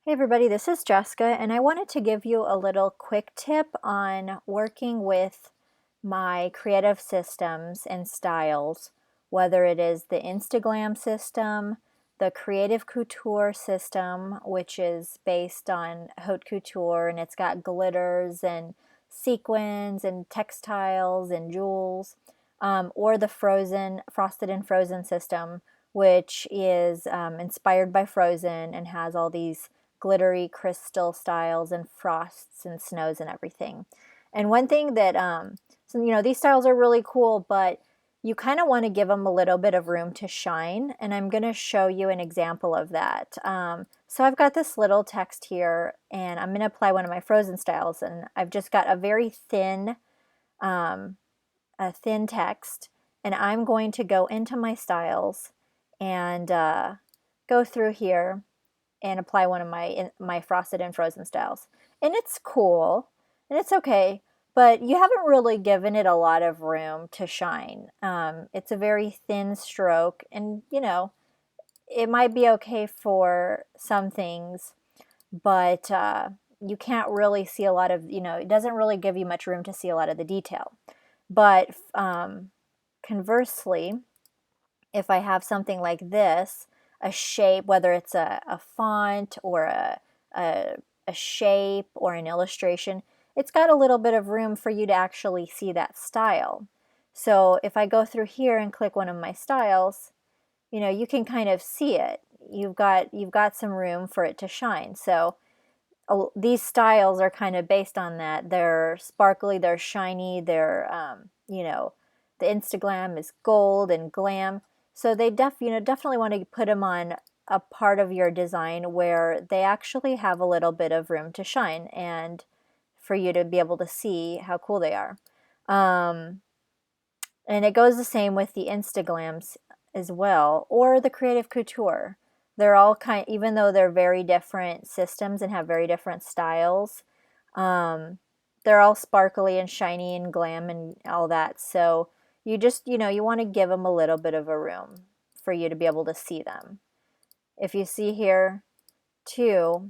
Hey everybody, this is Jessica, and I wanted to give you a little quick tip on working with my creative systems and styles, whether it is the InstaGlam system, the Creative Couture system, which is based on haute couture, and it's got glitters and sequins and textiles and jewels, or the Frosted and Frozen system, which is inspired by Frozen and has all these glittery crystal styles and frosts and snows and everything. And one thing that, so, these styles are really cool, but you kind of want to give them a little bit of room to shine. And I'm going to show you an example of that. So I've got this little text here, and I'm going to apply one of my Frozen styles. And I've just got a very thin, text. And I'm going to go into my styles and go through here and apply one of my Frosted and Frozen styles. And it's cool, and it's okay, but you haven't really given it a lot of room to shine. It's a very thin stroke, and it might be okay for some things, but you can't really see a lot of, it doesn't really give you much room to see a lot of the detail. But conversely, if I have something like this, a shape, whether it's a font or a shape or an illustration, it's got a little bit of room for you to actually see that style. So if I go through here and click one of my styles, you can kind of see it. You've got some room for it to shine. So these styles are kind of based on that. They're sparkly, they're shiny, they're the InstaGlam is gold and glam. So they definitely want to put them on a part of your design where they actually have a little bit of room to shine and for you to be able to see how cool they are. And it goes the same with the InstaGlams as well, or the Creative Couture. They're all even though they're very different systems and have very different styles, they're all sparkly and shiny and glam and all that. So you just, you want to give them a little bit of a room for you to be able to see them. If you see here too,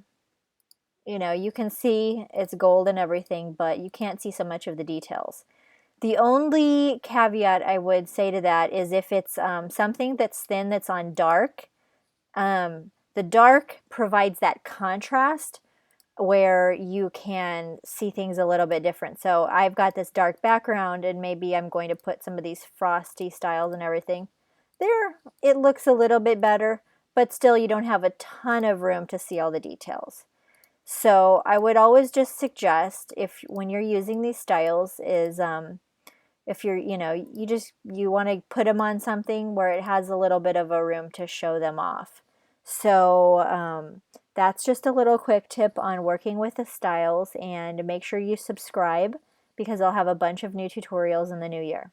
you can see it's gold and everything, but you can't see so much of the details. The only caveat I would say to that is if it's something that's thin that's on dark, the dark provides that contrast where you can see things a little bit different. So I've got this dark background, and maybe I'm going to put some of these frosty styles and everything. There, it looks a little bit better, but still you don't have a ton of room to see all the details. So I would always just suggest, when you're using these styles, is if you're, you want to put them on something where it has a little bit of a room to show them off. So that's just a little quick tip on working with the styles, and make sure you subscribe because I'll have a bunch of new tutorials in the new year.